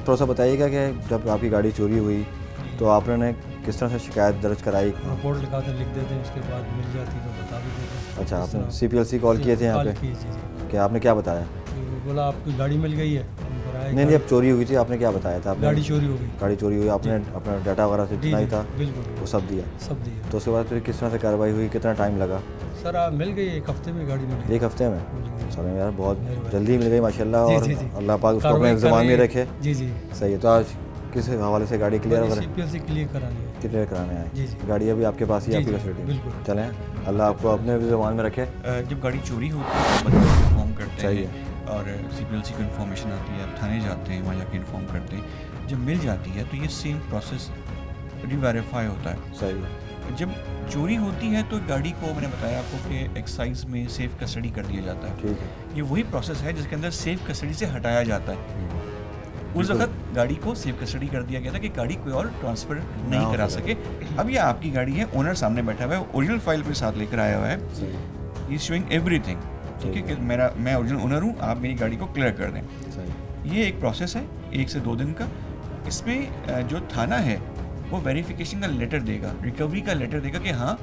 थोड़ा सा बताइएगा कि जब आपकी गाड़ी चोरी हुई तो आपने किस तरह से शिकायत दर्ज कराई? रिपोर्ट लिखा कर लिख देते हैं, उसके बाद मिल जाती तो बता भी देते। अच्छा, आपने CPLC कॉल किए थे यहाँ पे? जी जी, कि आपने क्या बताया? बोला आपकी गाड़ी मिल गई है। हम पर आए, नहीं, अब चोरी हुई थी, आपने क्या बताया था? आपने गाड़ी चोरी हो गई। गाड़ी चोरी हुई, आपने अपना डाटा वगैरह से जी जितना ही जी, था बिल्कुल वो सब दिया? सब दिया। तो उसके बाद फिर किस तरह से कार्रवाई हुई, कितना टाइम लगा? सर आप मिल गई, 1 हफ्ते में गाड़ी मिल गई। 1 हफ्ते में? मिल गई। चलो यार, बहुत मेहरबानी। जल्दी मिल गई माशाल्लाह। जी, और जी, जी। अल्लाह पाक उसको अपने कार्रवाई इंतजाम में कर रखे। जी जी, सही है। तो आज किस हवाले से गाड़ी क्लियर वगैरह CPLC क्लियर करानी है। क्लियर कराने आए? जी, जी। गाड़ी अभी आपके पास ही, जी, आपकी जी, फैसिलिटी? बिल्कुल। चलें, अल्लाह आपको अपने भी ज़बान में रखे। जब गाड़ी चोरी होती है तो बंदे इन्फॉर्म करते सही हैं और CPLC को इन्फॉर्मेशन आती है, आप थाने जाते हैं, वहाँ जाके इन्फॉर्म करते हैं। जब मिल जाती है तो ये सेम प्रोसेस रीवेरीफाई होता है। सही है। जब चोरी होती है तो गाड़ी को, मैंने बताया आपको कि एक्साइज में सेफ कस्टडी कर दिया जाता है। ठीक है। ये वही प्रोसेस है जिसके अंदर सेफ कस्टडी से हटाया जाता है। उस वक्त गाड़ी को सेफ कस्टडी कर दिया गया था कि गाड़ी कोई और ट्रांसफ़र नहीं करा सके। अब ये आपकी गाड़ी है, ओनर सामने बैठा हुआ है, ओरिजिनल फाइल पे साथ लेकर आया हुआ है, सही इज शोइंग एवरीथिंग। ठीक है कि मैं ओरिजिनल ओनर हूँ, आप मेरी गाड़ी को क्लियर कर दें। सही। ये एक प्रोसेस है 1 से 2 दिन का। इसमें जो थाना है वो वेरिफिकेशन का लेटर देगा, रिकवरी का लेटर देगा कि हाँ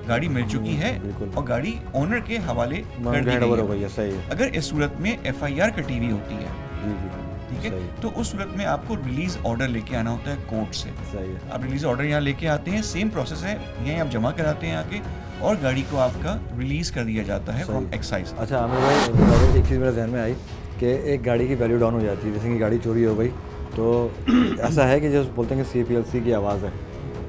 गाड़ी मिल चुकी है बिल्कुल। और गाड़ी ओनर के हवाले कर दी हैंड ओवर हो गई गई है। सही है। है। अगर इस सूरत में FIR कटी हुई होती है, जी जी, ठीक है, सही। तो उस सूरत में आपको रिलीज ऑर्डर लेके आना होता है कोर्ट से। सही है। आप रिलीज ऑर्डर यहाँ लेके आते हैं, सेम प्रोसेस है, यहीं आप जमा कराते हैं आके और गाड़ी को आपका रिलीज कर दिया जाता है फ्रॉम एक्साइज। अच्छा आमिर भाई, एक चीज़ मेरे जहन में आई कि एक गाड़ी की वैल्यू डाउन हो जाती है, जैसे कि गाड़ी चोरी हो गई तो ऐसा है कि जो बोलते हैं कि CPLC की आवाज़ है,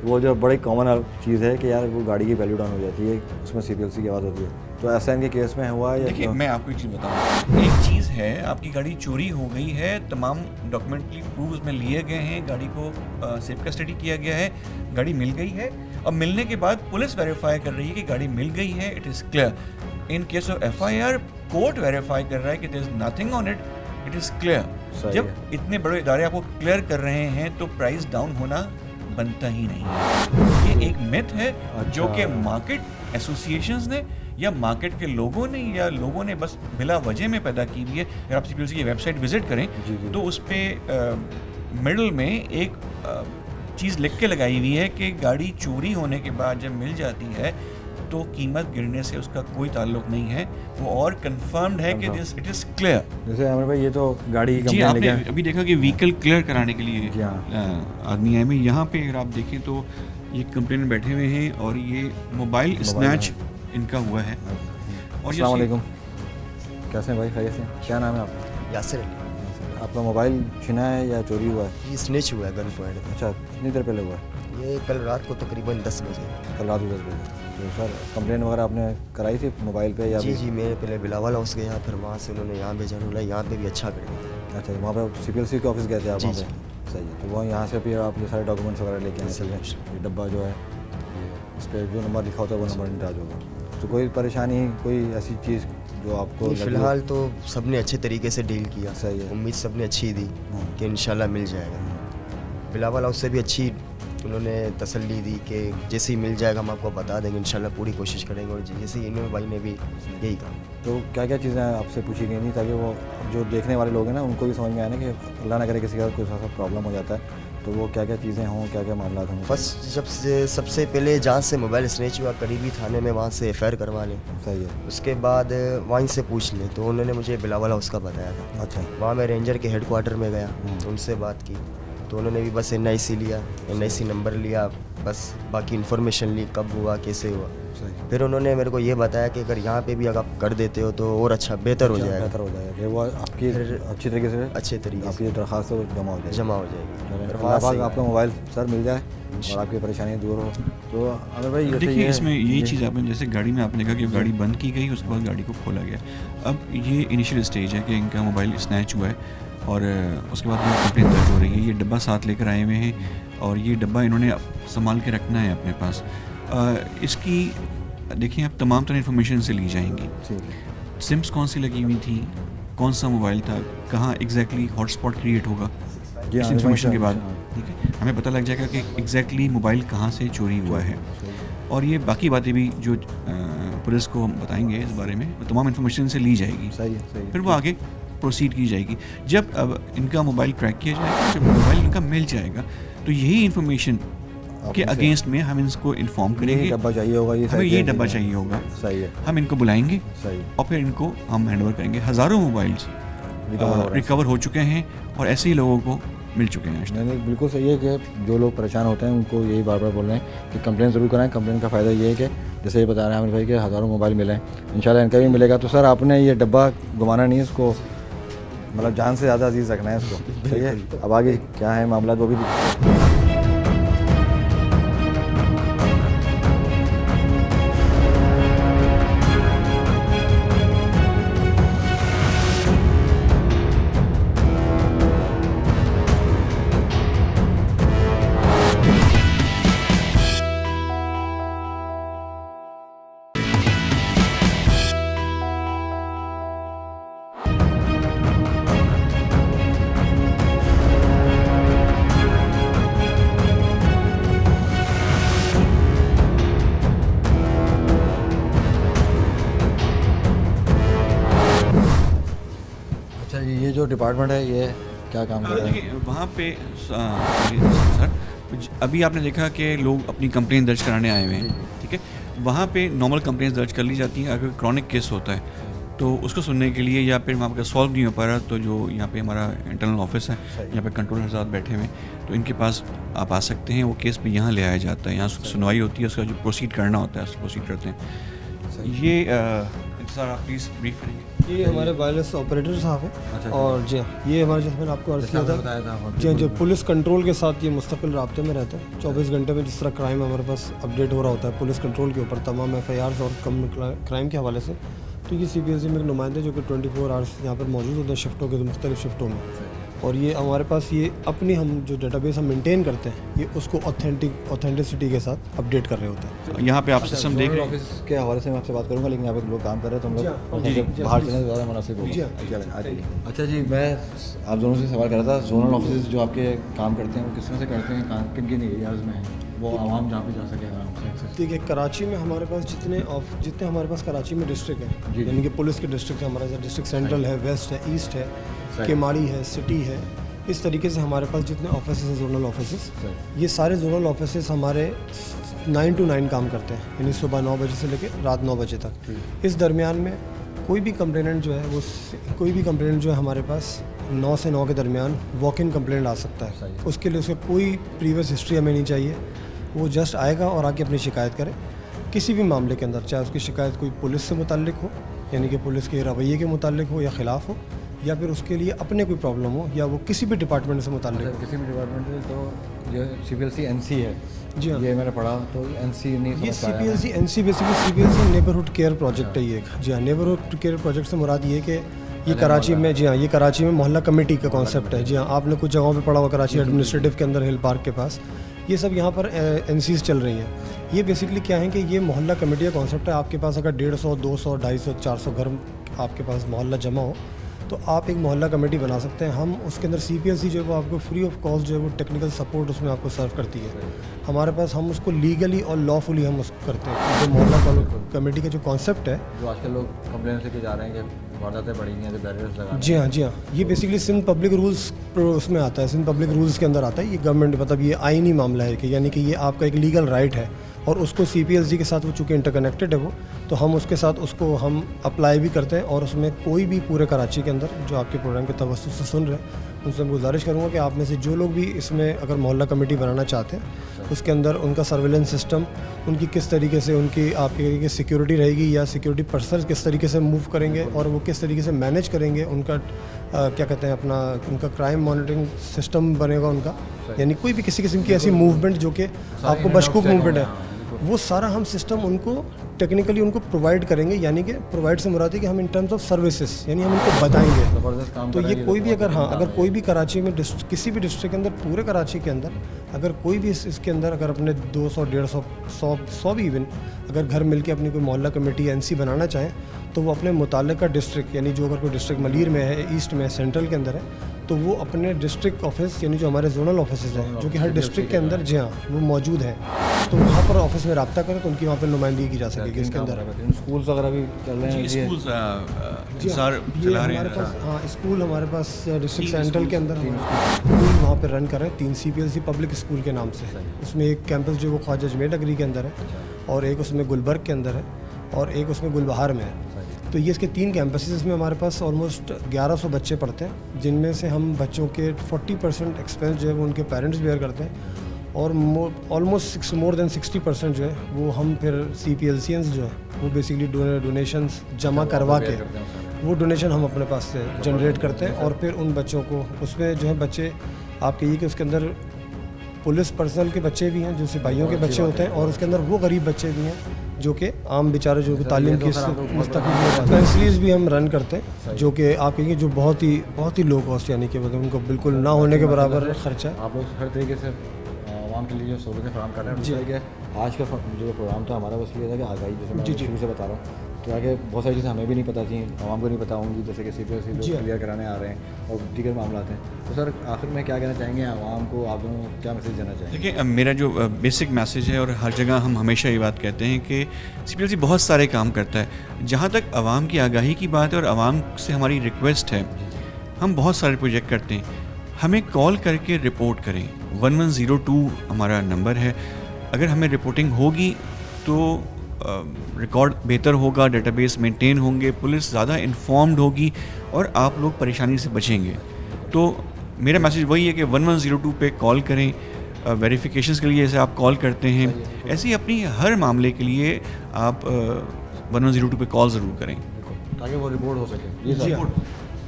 वो जो बड़ी कॉमन चीज़ है कि यार वो गाड़ी की वैल्यू डाउन हो जाती है, उसमें CPLC की आवाज़ होती है। तो ऐसा इनके केस में हुआ है या देखिए क्यों? मैं आपको एक चीज़ बताऊँ, एक चीज़ है आपकी गाड़ी चोरी हो गई है, तमाम डॉक्यूमेंटली प्रूफ उसमें लिए गए हैं, गाड़ी को सेफ कस्टडी किया गया है, गाड़ी मिल गई है और मिलने के बाद पुलिस वेरीफाई कर रही है कि गाड़ी मिल गई है, it is clear. In case of FIR court verify कर रहा है कि there is nothing on it, it is clear. सही जब है। इतने बड़े इदारे आपको क्लियर कर रहे हैं तो प्राइस डाउन होना बनता ही नहीं है। ये एक मिथ है जो कि मार्केट एसोसिएशंस ने या मार्केट के लोगों ने या लोगों ने बस बिला वजह में पैदा की हुई है। अगर आप CPLC की वेबसाइट विजिट करें जी, जी। तो उस पर मिडल में एक चीज़ लिख के लगाई हुई है कि गाड़ी चोरी होने के बाद जब मिल जाती है तो कीमत गिरने से उसका कोई ताल्लुक नहीं है, वो और कंफर्म्ड है कि इट इज़ क्लियर। जैसे आमिर भाई ये तो गाड़ी की जी कंप्लेन आपने लेके अभी देखा कि व्हीकल क्लियर कराने के लिए जी हाँ। आदमी आए हुए। यहाँ पे अगर आप देखें तो ये कंप्लेन में बैठे हुए हैं और ये मोबाइल स्नैच इनका हुआ है। और अस्सलाम वालेकुम, कैसे हैं भाई, खैरियत से? क्या नाम है आपका? यासिर अली। आपका मोबाइल छीना है या चोरी हुआ है? ये स्नेच हुआ है गन पॉइंट। अच्छा, कितनी देर पहले हुआ है? ये कल रात को तकरीबन 10 बजे। कल रात को 10 बजे। तो सर कंप्लेन वगैरह आपने कराई थी मोबाइल पे या जी भी? जी, मैं पहले बिलावल हाउस गया, फिर वहाँ से उन्होंने यहाँ भेजा, उन्होंने यहाँ पे भी अच्छा कर दिया। अच्छा, वहाँ पे CPLC के ऑफिस गए थे आप? जी, वहाँ पे सही है। तो वहाँ यहाँ से फिर आप ये सारे डॉक्यूमेंट्स वगैरह लेके आए सही है। थे। ये डब्बा जो है इस पर जो नंबर लिखा होता है वो नंबर इंटाज होगा। तो कोई परेशानी, कोई ऐसी चीज़ जो आपको नहीं, लगी? फिलहाल तो सबने अच्छे तरीके से डील किया। सही है। उम्मीद सबने अच्छी दी हाँ। कि इंशाल्लाह मिल जाएगा। बिलावल हाउस से भी अच्छी उन्होंने तसल्ली दी कि जैसे ही मिल जाएगा हम आपको बता देंगे, इंशाल्लाह पूरी कोशिश करेंगे। और जैसे ही इन्होंने भाई ने भी यही कहा। तो क्या क्या चीज़ें आपसे पूछी गई नहीं ताकि वो जो देखने वाले लोग हैं ना उनको भी समझ में आए ना कि अल्लाह ना करे किसी का कोई ऐसा प्रॉब्लम हो जाता है तो वो क्या क्या चीज़ें हों, क्या क्या मामला हों? फर्स्ट जब से सबसे पहले जहाँ से मोबाइल स्नेच हुआ करीबी थाने में, वहाँ से FIR करवा लें। सही है। उसके बाद वहीं से पूछ लें। तो उन्होंने मुझे बिलावल हाउस का बताया था। अच्छा। वहाँ मैं रेंजर के हेडक्वार्टर में गया, तो उनसे बात की तो उन्होंने भी बस NIC लिया, NIC नंबर लिया, बस बाकी इन्फॉर्मेशन ली कब हुआ कैसे हुआ। सही। फिर उन्होंने मेरे को ये बताया कि अगर यहाँ पे भी अगर आप कर देते हो तो और अच्छा बेहतर हो जाएगा, बेहतर हो जाएगा कि वो आपकी फिर अच्छी तरीके से अच्छे तरीके आपकी से जो दरख्वास्त है वो जमा हो जाएगी। जमा हो जाएगी। चलें, फिर अल्लाह वहाँ पाक से आपका मोबाइल सर मिल जाए और आपकी परेशानी दूर हो। तो अगर भाई जैसे देखिए ये इसमें यही चीज़ आपने जैसे गाड़ी में आपने कहा कि गाड़ी बंद की गई, उसके बाद गाड़ी को खोला गया। अब ये इनिशियल स्टेज है कि इनका मोबाइल स्नैच हुआ है और उसके बाद कंप्लेन दर्ज हो रही है। ये डब्बा साथ लेकर आए हुए हैं और ये डब्बा इन्होंने संभाल के रखना है अपने पास। इसकी देखिए आप तमाम तरह इन्फॉर्मेशन से ली जाएंगी। ठीक है। सिम्स कौन सी लगी हुई थी, कौन सा मोबाइल था, कहाँ एग्जैक्टली हॉटस्पॉट क्रिएट होगा, जी इस हाँ, इन्फॉर्मेशन के हाँ। बाद ठीक है हमें पता लग जाएगा कि एग्जैक्टली मोबाइल कहाँ से चोरी हुआ है। और ये बाकी बातें भी जो पुलिस को हम बताएंगे इस बारे में, वो तमाम इन्फॉर्मेशन से ली जाएगी। सही है, सही है। फिर वो आगे प्रोसीड की जाएगी। जब अब इनका मोबाइल ट्रैक किया जाएगा, जब मोबाइल इनका मिल जाएगा तो यही इन्फॉर्मेशन के आपने से- अगेंस्ट में हम इनको इन्फॉर्म ये करेंगे, डब्बा चाहिए होगा, ये हमें सारी ये चीज़ें डब्बा हैं। चाहिए होगा, सही है, हम इनको बुलाएंगे सही और फिर इनको हम हैंडओवर करेंगे। हज़ारों मोबाइल्स रिकवर हो रहा है। रिकवर हो चुके हैं और ऐसे ही लोगों को मिल चुके हैं आज तक। नहीं नहीं, बिल्कुल सही है कि जो लोग परेशान होते हैं उनको यही बार बार बोल रहे हैं कि कंप्लेन ज़रूर कराएं। कंप्लेन का फ़ायदा ये है कि जैसे ये बता रहे हैं आमिर भाई कि हज़ारों मोबाइल मिले हैं, इंशाल्लाह इनका भी मिलेगा। तो सर आपने ये डब्बा घुमाना नहीं है, इसको मतलब जान से ज़्यादा अजीज़ रखना है इसको, सही है। अब आगे क्या है मामला वो भी अच्छा, ये जो डिपार्टमेंट है ये क्या काम कर रहा है? देखिए वहाँ पे सर अभी आपने देखा कि लोग अपनी कंप्लेन दर्ज कराने आए हुए हैं, ठीक है। वहाँ पे नॉर्मल कंप्लेन दर्ज कर ली जाती हैं। अगर क्रॉनिक केस होता है तो उसको सुनने के लिए या फिर वहाँ पर सॉल्व नहीं हो पा रहा तो जो यहाँ पे हमारा इंटरनल ऑफिस है, यहाँ पे कंट्रोलर साहब बैठे हुए हैं, तो इनके पास आप आ सकते हैं। वो केस पे यहाँ ले आया जाता है, यहाँ सुनवाई होती है, उसका जो प्रोसीड करना होता है उसको प्रोसीड करते हैं। ये सर आप प्लीज़ ब्रीफ करेंगे। ये हमारे वायरलेस ऑपरेटर साहब अच्छा, हैं और जी हाँ, ये हमारे जैसे मैंने आपको अर्ज जैसे किया आपने था बताया था वहाँ पे जी हाँ, जो पुलिस कंट्रोल के साथ ये मुस्तकिल राब्ते में रहता है। 24 घंटे में जिस तरह क्राइम हमारे पास अपडेट हो रहा होता है पुलिस कंट्रोल के ऊपर तमाम FIRs और कम क्राइम के हवाले से, तो ये CPLC में एक नुमाइंदे जो कि 24 आवर्स यहाँ पर मौजूद होते हैं शिफ्टों के मुख्तलिफ शिफ्टों में, और ये हमारे पास ये अपनी हम जो डेटाबेस हम मेंटेन करते हैं ये उसको ऑथेंटिसिटी के साथ अपडेट कर रहे होते हैं। यहाँ पे आप सिस्टम देख रहे हैं। ऑफिस के हवाले से मैं आपसे बात करूंगा, लेकिन यहाँ पे लोग काम कर रहे हैं तो हम जी लोग हाँ, बाहर चलने ज़्यादा मुनासिब जी होगा। हाँ। चलें, आ जाइए। अच्छा जी, मैं आप दोनों से सवाल कर रहा था, जोनल ऑफिस जो आपके काम करते हैं वो किस तरह से करते हैं, किन किन एरियाज़ में हैं, वो आवाम जहाँ पे जा सके आराम से एक्सेस। ठीक है, कराची में हमारे पास जितने हमारे पास कराची में डिस्ट्रिक्ट जी। है, यानी कि पुलिस के डिस्ट्रिक्ट है, हमारा डिस्ट्रिक्ट सेंट्रल है, वेस्ट है, ईस्ट है, सही। केमाड़ी है, सिटी है, इस तरीके से हमारे पास जितने ऑफिस हैं जोनल ऑफिस, ये सारे जोनल ऑफिस हमारे 9 to 9 काम करते हैं, यानी सुबह 9 बजे से लेकर रात 9 बजे तक। इस दरमियान में कोई भी कंप्लेनेंट जो है हमारे पास 9 से 9 के दरमियान वॉक इन कंप्लेंट आ सकता है। उसके लिए उसका कोई प्रीवियस हिस्ट्री हमें नहीं चाहिए, वो जस्ट आएगा और आके अपनी शिकायत करे किसी भी मामले के अंदर, चाहे उसकी शिकायत कोई पुलिस से मुताल्लिक हो, यानी कि पुलिस के रवैये के मुताल्लिक हो या ख़िलाफ़ हो, या फिर उसके लिए अपने कोई प्रॉब्लम हो, या वो किसी भी डिपार्टमेंट से मुताल्लिक हो। किसी भी डिपार्टमेंट से, तो जो CPLC NC है जी हाँ, ये मैंने पढ़ा, तो NC नहीं ये समझ पाया मैं। CPLC NC basically CPLC neighbourhood care project है ये एक। जी हाँ, नेबरहुड केयर प्रोजेक्ट से मुराद ये कि ये कराची में, जी हाँ, ये कराची में मोहल्ला कमेटी का कॉन्सेप्ट है। जी हाँ, आपने कुछ जगहों पे पढ़ा हुआ कराची एडमिनिस्ट्रेटिव के अंदर हिल पार्क के पास, ये सब यहाँ पर NCs चल रही हैं। ये बेसिकली क्या है कि ये मोहल्ला कमेटी का कॉन्सेप्ट है। आपके पास अगर 150, 200, 250, 400 घर आपके पास मोहल्ला जमा हो तो आप एक मोहल्ला कमेटी बना सकते हैं। हम उसके अंदर CPLC जो है वो आपको फ्री ऑफ कॉस्ट जो है वो टेक्निकल सपोर्ट उसमें आपको सर्व करती है। हमारे पास हम उसको लीगली और लॉफुली हम उसको करते हैं। जो मोहल्ला कमेटी का जो कॉन्सेप्ट है, जो आजकल लोग कंप्लेन लेके जा रहे हैं कि वारदातें बढ़ी हैं, जो बैरियर्स लगा जी हाँ, जी हाँ, ये बेसिकली सिंध पब्लिक रूल्स उसमें आता है, सिंध पब्लिक रूल्स के अंदर आता है। ये गवर्नमेंट मतलब ये आईनी मामला है कि यानी कि ये आपका एक लीगल राइट है, और उसको CPLC के साथ वो चूँकि इंटरकनेक्टेड है वो, तो हम उसके साथ उसको हम अप्लाई भी करते हैं। और उसमें कोई भी पूरे कराची के अंदर जो आपके प्रोग्राम के तवज्जुह से सुन रहे हैं, उनसे मैं गुजारिश करूँगा कि आप में से जो लोग भी इसमें अगर मोहल्ला कमेटी बनाना चाहते हैं, उसके अंदर उनका सर्वेलेंस सिस्टम, उनकी किस तरीके से उनकी आपके सिक्योरिटी रहेगी, या सिक्योरिटी पर्सन किस तरीके से मूव करेंगे और वो किस तरीके से मैनेज करेंगे, उनका क्या कहते हैं अपना उनका क्राइम मॉनिटरिंग सिस्टम बनेगा उनका, यानी कोई भी किसी किस्म की ऐसी मूवमेंट जो कि आपको मशकूक मूवमेंट है, वो सारा हम सिस्टम उनको टेक्निकली उनको प्रोवाइड करेंगे। यानी कि प्रोवाइड से मुराद है कि हम इन टर्म्स ऑफ सर्विसेज यानी हम उनको बताएंगे। ज़बरदस्त काम तो कर ये रहे हैं कोई भी बहुत अगर हाँ बढ़िया अगर काम कोई भी कराची में किसी भी डिस्ट्रिक्ट के अंदर, पूरे कराची के अंदर अगर कोई भी इसके अंदर अगर अपने 200, 150, 100 भी इवन अगर घर मिलके अपनी कोई मोहल्ला कमेटी NC बनाना चाहें, तो वो अपने मुताल्लिका डिस्ट्रिक्ट, यानी जो अगर कोई डिस्ट्रिक्ट मलीर में है, ईस्ट में है, सेंट्रल के अंदर है, तो वो अपने डिस्ट्रिक्ट ऑफिस यानी जो हमारे जोनल ऑफिस हैं जो कि हर डिस्ट्रिक्ट के अंदर जी हाँ वो मौजूद हैं, तो वहाँ पर ऑफिस में रब्ता करें तो उनकी वहाँ पर नुमाइंदगी की जा सकेगी इसके अंदर। स्कूल्स वगैरह भी चल रहे हैं जी, ये? स्कूल्स जी हाँ, सर ये चला रहे हमारे हैं। पास हाँ स्कूल हमारे पास डिस्ट्रिक्ट तीन सेंट्रल के अंदर स्कूल वहाँ पे रन कर रहे हैं, 3 CPLC पब्लिक स्कूल के नाम से। उसमें एक कैंपस जो वो ख्वाजा अजमेर नगरी के अंदर है, और एक उसमें गुलबर्ग के अंदर है, और एक उसमें गुलबहार में है। तो ये इसके 3 कैंपसेस में हमारे पास ऑलमोस्ट 1100 बच्चे पढ़ते हैं, जिनमें से हम बच्चों के 40% एक्सपेंस जो है वो उनके पेरेंट्स बेयर करते हैं, और ऑलमोस्ट मोर देन 60% जो है वो हम फिर CPLCians जो है वो बेसिकली डोनेशंस जमा करवा के वो डोनेशन हम अपने पास से जनरेट करते हैं, और फिर उन बच्चों को उसमें जो है बच्चे आप कहिए कि उसके अंदर पुलिस पर्सनल के बच्चे भी हैं जो सिपाहियों के बच्चे होते हैं, और उसके अंदर वो गरीब बच्चे भी हैं जो कि आम बेचारे जो कि तालीम की डिस्पेंसरीज भी हम रन करते हैं, जो कि आप कहेंगे जो बहुत ही लो कॉस्ट, यानी कि मतलब उनको बिल्कुल ना होने के बराबर खर्चा है। आप लोग हर तरीके से आवाम के लिए जो सहूलतें फराहम कर रहे हैं। जी, आज का जो प्रोग्राम था हमारा बस ये था कि आगाही, जैसे मैं शुरू से बता रहा हूँ, तो आगे बहुत सारी चीज़ें हमें भी नहीं पता थी, आवाम को नहीं पता होंगी, जैसे कि CPLC लोग क्लियर कराने आ रहे हैं और दीगर मामला हैं। तो सर आखिर में क्या कहना चाहेंगे आवाम को, आप दोनों क्या मैसेज देना चाहेंगे? देखिए, मेरा जो बेसिक मैसेज है, और हर जगह हम हमेशा ये बात कहते हैं कि CPLC बहुत सारे काम करता है। जहाँ तक आवाम की आगाही की बात है और आवाम से हमारी रिक्वेस्ट है, हम बहुत सारे प्रोजेक्ट करते हैं, हमें कॉल करके रिपोर्ट करें। 1102 हमारा नंबर है। अगर हमें रिपोर्टिंग होगी तो रिकॉर्ड बेहतर होगा, डेटाबेस मेंटेन होंगे, पुलिस ज़्यादा इन्फॉर्म्ड होगी और आप लोग परेशानी से बचेंगे। तो मेरा मैसेज वही है कि 1102 पे कॉल करें। वेरिफिकेशंस के लिए जैसे आप कॉल करते हैं, ऐसे ही अपनी हर मामले के लिए आप 1102 पे कॉल ज़रूर करें। ताकि वो रिपोर्ट हो सके। जी जी सर। हाँ।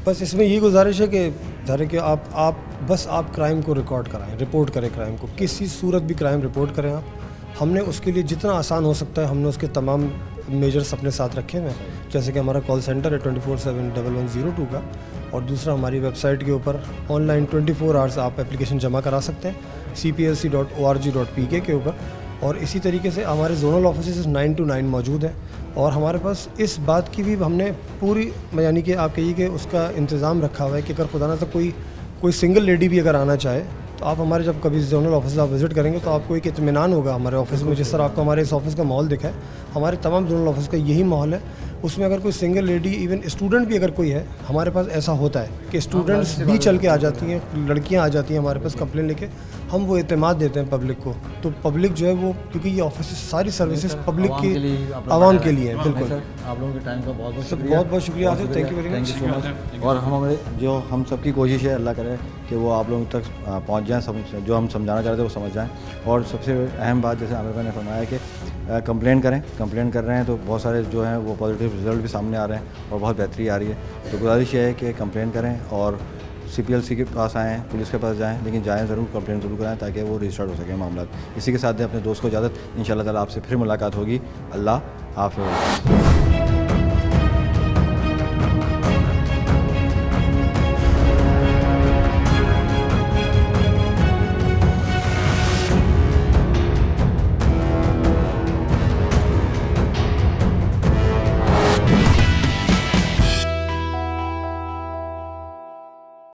बस इसमें ये गुजारिश है कि आप क्राइम को रिकॉर्ड कराएं, रिपोर्ट करें क्राइम को, किसी सूरत भी क्राइम रिपोर्ट करें आप। हमने उसके लिए जितना आसान हो सकता है हमने उसके तमाम मेजर्स अपने साथ रखे हुए हैं, जैसे कि हमारा कॉल सेंटर है 24/7-1102 का, और दूसरा हमारी वेबसाइट के ऊपर ऑनलाइन 24 आवर्स आप एप्लीकेशन जमा करा सकते हैं cplc.org.pk के ऊपर। और इसी तरीके से हमारे जोनल ऑफिस 9 to 9 मौजूद हैं, और हमारे पास इस बात की भी हमने पूरी यानी कि आप कहिए कि उसका इंतज़ाम रखा हुआ है कि अगर खुदा ना तो कोई सिंगल लेडी भी अगर आना चाहे तो आप हमारे जब कभी जोनल ऑफिस आप विज़िट करेंगे तो आपको एक इत्मीनान होगा हमारे ऑफिस में। जिस तरह आपको हमारे इस ऑफिस का माहौल दिखा है, हमारे तमाम जोनल ऑफिस का यही माहौल है। उसमें अगर कोई सिंगल लेडी, इवन स्टूडेंट भी अगर कोई है, हमारे पास ऐसा होता है कि स्टूडेंट्स भी चल के आ जाती हैं, लड़कियां आ जाती हैं हमारे पास कंप्लेन लेके, हम वो एतमाद देते हैं पब्लिक को। तो पब्लिक जो है वो, क्योंकि ये ऑफिस सारी सर्विसेज पब्लिक की आवाम के लिए है। बिल्कुल सर, आप लोगों के टाइम का बहुत बहुत सर, शुक्रिया। बहुत बहुत शुक्रिया Asif, thank you very thank much. You so much. और हम सबकी कोशिश है, अल्लाह करे कि वो आप लोगों तक पहुंच जाएं, जो हम समझाना चाहते हैं वो समझ जाएं। और सबसे अहम बात, जैसे आमिर भाई ने फरमाया कि कंप्लेंट कर रहे हैं तो बहुत सारे जो हैं वो पॉजिटिव रिजल्ट भी सामने आ रहे हैं और बहुत बेहतरी आ रही है। तो गुजारिश ये है कि कंप्लेंट करें और CPLC के पास आएँ, पुलिस के पास जाएँ, लेकिन जाएँ ज़रूर, कंप्लेंट ज़रूर कराएं ताकि वो रिस्टार्ट हो सके मामला। इसी के साथ दें अपने दोस्त को इजाज़त। इंशाल्लाह ताला आपसे फिर मुलाकात होगी। अल्लाह हाफ़िज़।